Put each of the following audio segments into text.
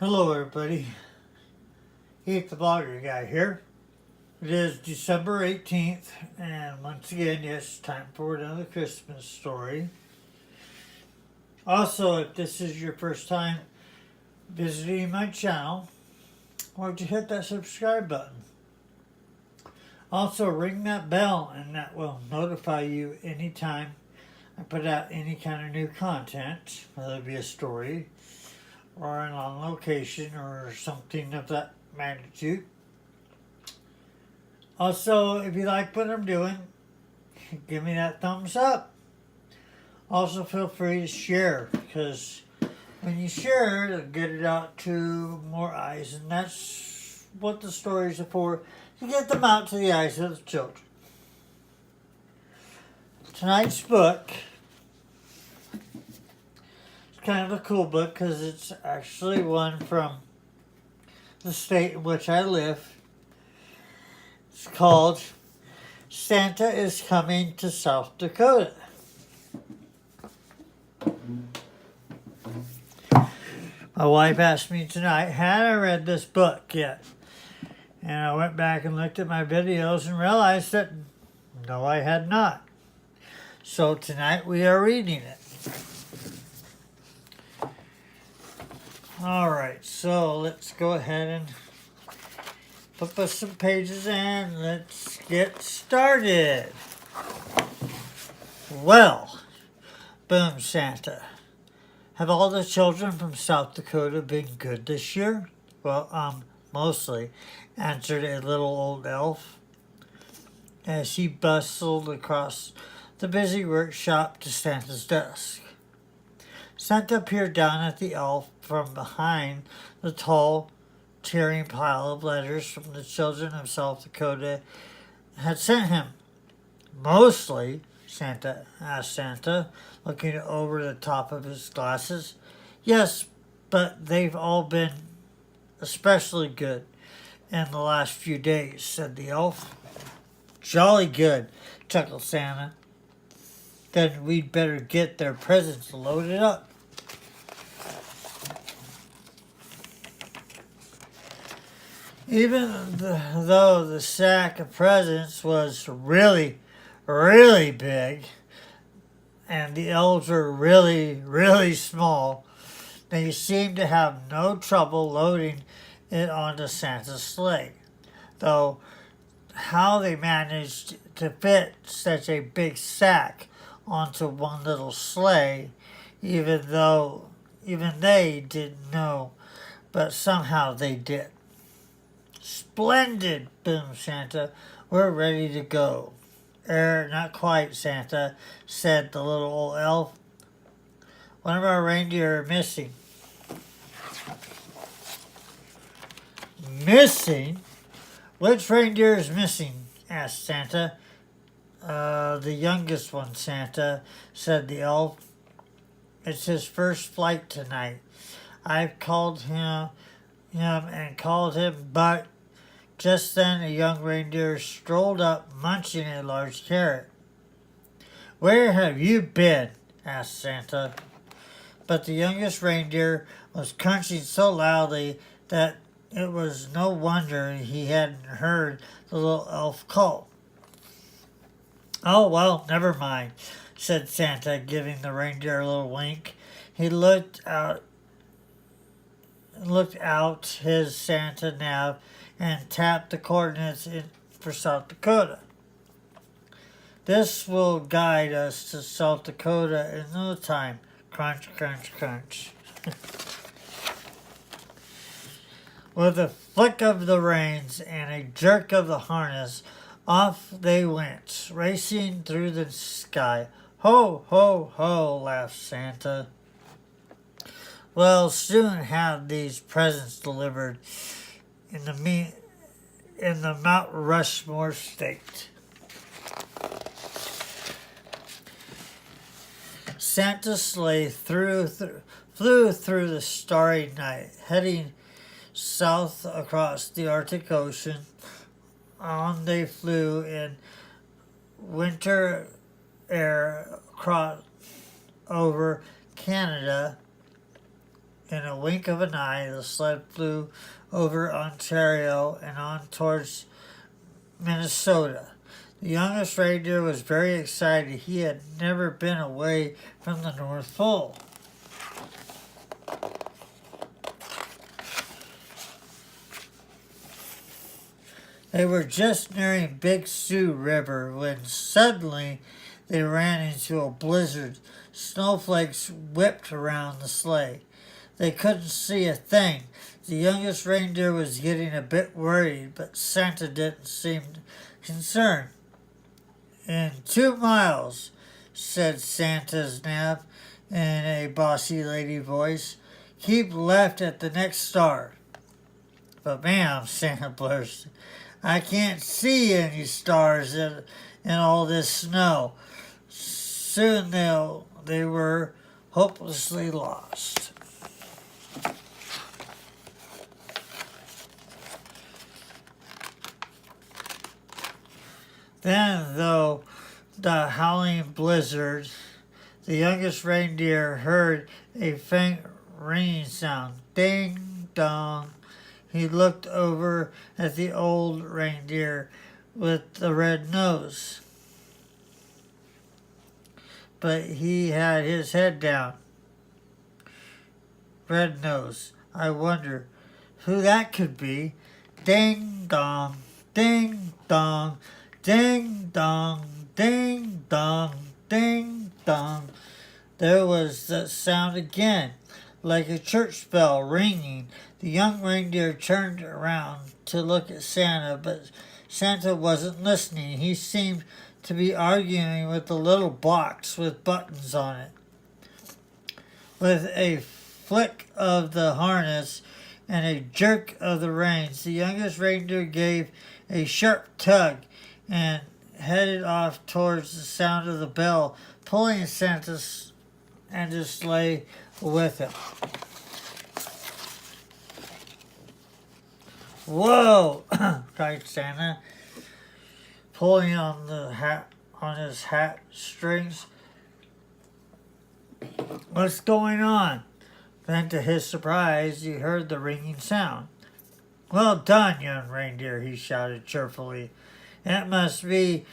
Hello everybody, Heath the Blogger Guy here. It is December 18th, and once again, yes, time for another Christmas story. Also, if this is your first time visiting my channel, why don't you hit that subscribe button. Also, ring that bell, and that will notify you anytime I put out any kind of new content, whether it be a story, or an on location, or something of that magnitude. Also, if you like what I'm doing, give me that thumbs up. Also, feel free to share, because when you share, it'll get it out to more eyes, and that's what the stories are for, to get them out to the eyes of the children. Tonight's book, kind of a cool book because it's actually one from the state in which I live. It's called Santa is Coming to South Dakota. My wife asked me tonight, had I read this book yet? And I went back and looked at my videos and realized that no, I had not. So tonight we are reading it. Alright, so let's go ahead and flip us some pages and let's get started. Well, boom, Santa. Have all the children from South Dakota been good this year? Well, mostly, answered a little old elf as he bustled across the busy workshop to Santa's desk. Santa peered down at the elf from behind the tall, tearing pile of letters from the children of South Dakota had sent him. Mostly, Santa asked Santa, looking over the top of his glasses. Yes, but they've all been especially good in the last few days, said the elf. Jolly good, chuckled Santa. Then we'd better get their presents loaded up. Even though the sack of presents was really, really big, and the elves were really, really small, they seemed to have no trouble loading it onto Santa's sleigh. Though how they managed to fit such a big sack onto one little sleigh, even they didn't know, but somehow they did. Splendid, boomed Santa. We're ready to go. Not quite, Santa, said the little old elf. One of our reindeer are missing. Missing? Which reindeer is missing? Asked Santa. The youngest one, Santa, said the elf. It's his first flight tonight. I've called him, but just then a young reindeer strolled up, munching a large carrot. Where have you been? Asked Santa. But the youngest reindeer was crunching so loudly that it was no wonder he hadn't heard the little elf call. Oh, well, never mind, said Santa, giving the reindeer a little wink. He looked out his Santa nav and tapped the coordinates for South Dakota. This will guide us to South Dakota in no time. Crunch, crunch, crunch. With a flick of the reins and a jerk of the harness, off they went, racing through the sky. Ho, ho, ho, laughed Santa. We'll soon have these presents delivered in the Mount Rushmore state. Santa's sleigh flew through the starry night, heading south across the Arctic Ocean. On they flew in winter air over Canada In a wink of an eye, the sled flew over Ontario and on towards Minnesota. The youngest reindeer was very excited. He had never been away from the North Pole. They were just nearing Big Sioux River when suddenly they ran into a blizzard. Snowflakes whipped around the sleigh. They couldn't see a thing. The youngest reindeer was getting a bit worried, but Santa didn't seem concerned. "In 2 miles," said Santa's nap in a bossy lady voice. "Keep left at the next star." "But ma'am," Santa blurted, "I can't see any stars in all this snow." Soon they were hopelessly lost. Then, though the howling blizzard, the youngest reindeer heard a faint ringing sound. Ding dong. He looked over at the old reindeer with the red nose, but he had his head down. Red nose. I wonder who that could be. Ding dong, ding dong, ding dong, ding dong, ding dong. There was the sound again, like a church bell ringing. The young reindeer turned around to look at Santa, but Santa wasn't listening. He seemed to be arguing with the little box with buttons on it. With a flick of the harness and a jerk of the reins, the youngest reindeer gave a sharp tug and headed off towards the sound of the bell, pulling Santa and his sleigh with him. "Whoa!" cried Santa, pulling on his hat strings. "What's going on?" Then, to his surprise, he heard the ringing sound. "Well done, young reindeer," he shouted cheerfully. "It must be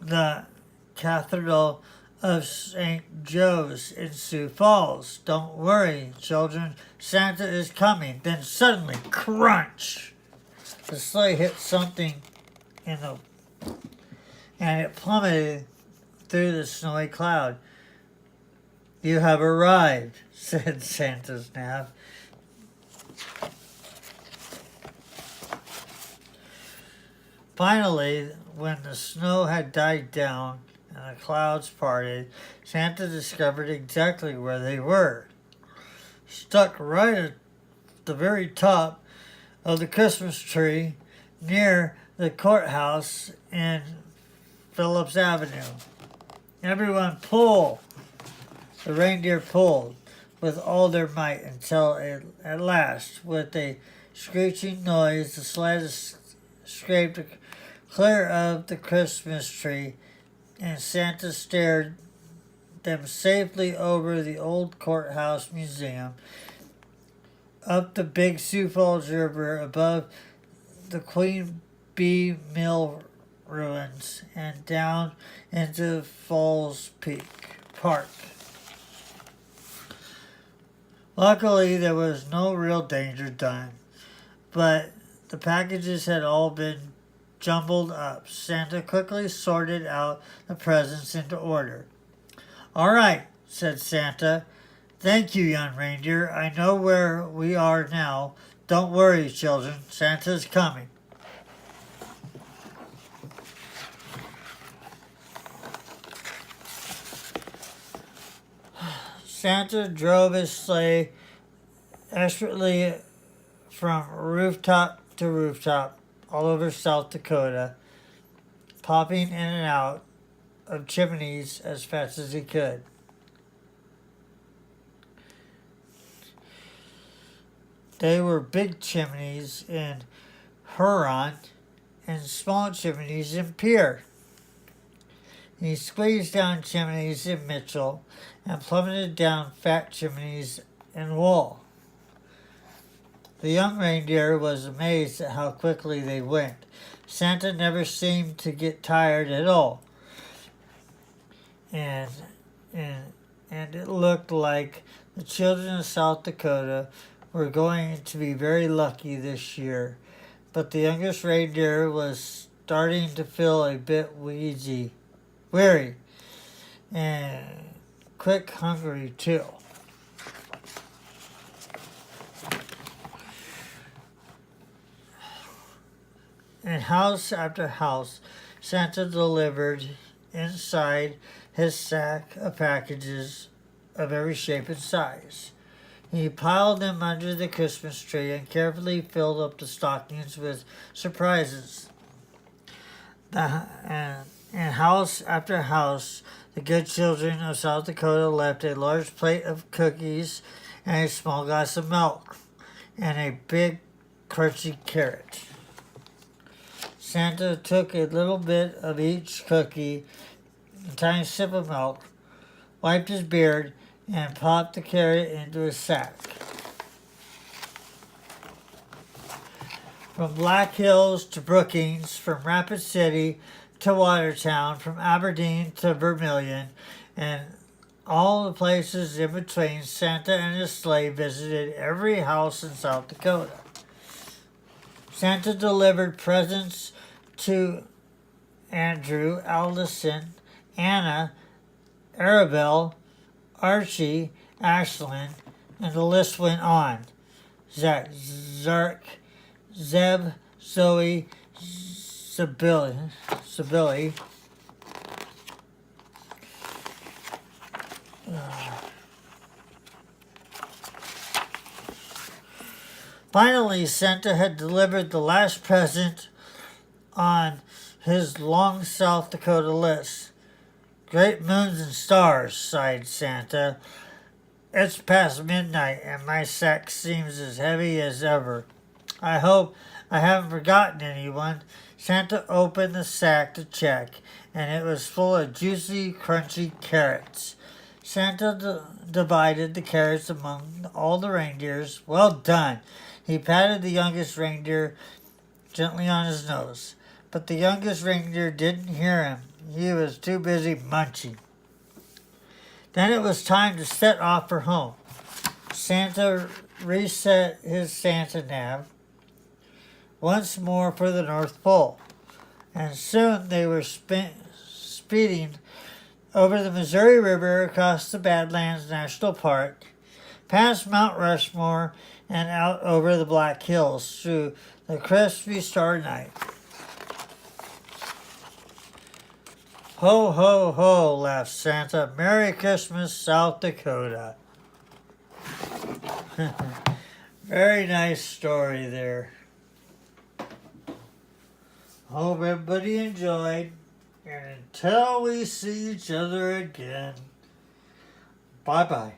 the Cathedral of St. Joe's in Sioux Falls. Don't worry, children, Santa is coming." Then suddenly, crunch! The sleigh hit something and it plummeted through the snowy cloud. "You have arrived," said Santa's nap. Finally, when the snow had died down and the clouds parted, Santa discovered exactly where they were. Stuck right at the very top of the Christmas tree near the courthouse in Phillips Avenue. "Everyone pull!" The reindeer pulled with all their might until at last, with a screeching noise, the sled scraped clear of the Christmas tree, and Santa steered them safely over the old courthouse museum, up the Big Sioux Falls River, above the Queen Bee Mill ruins, and down into Falls Peak Park. Luckily, there was no real danger done, but the packages had all been jumbled up. Santa quickly sorted out the presents into order. "All right," said Santa. "Thank you, young reindeer. I know where we are now. Don't worry, children. Santa's coming." Santa drove his sleigh expertly from rooftop to rooftop all over South Dakota, popping in and out of chimneys as fast as he could. They were big chimneys in Huron and small chimneys in Pierre. He squeezed down chimneys in Mitchell and plummeted down fat chimneys and wool. The young reindeer was amazed at how quickly they went. Santa never seemed to get tired at all. And it looked like the children of South Dakota were going to be very lucky this year. But the youngest reindeer was starting to feel a bit weary, and quick hungry too. And house after house, Santa delivered inside his sack of packages of every shape and size. He piled them under the Christmas tree and carefully filled up the stockings with surprises. And house after house, the good children of South Dakota left a large plate of cookies and a small glass of milk and a big crunchy carrot. Santa took a little bit of each cookie, a tiny sip of milk, wiped his beard, and popped the carrot into his sack. From Black Hills to Brookings, from Rapid City to Watertown, from Aberdeen to Vermilion, and all the places in between, Santa and his sleigh visited every house in South Dakota. Santa delivered presents to Andrew, Allison, Anna, Arabelle, Archie, Ashlyn, and the list went on. Zach, Zark, Zeb, Zoe, Sibylle. Finally, Santa had delivered the last present on his long South Dakota list. Great moons and stars, sighed Santa. It's past midnight and my sack seems as heavy as ever. I hope I haven't forgotten anyone. Santa opened the sack to check, and it was full of juicy, crunchy carrots. Santa divided the carrots among all the reindeers. Well done. He patted the youngest reindeer gently on his nose. But the youngest reindeer didn't hear him. He was too busy munching. Then it was time to set off for home. Santa reset his Santa nav once more for the North Pole. And soon they were speeding over the Missouri River across the Badlands National Park, past Mount Rushmore, and out over the Black Hills through the crispy star night. Ho, ho, ho, laughed Santa. Merry Christmas, South Dakota. Very nice story there. Hope everybody enjoyed. And until we see each other again, bye-bye.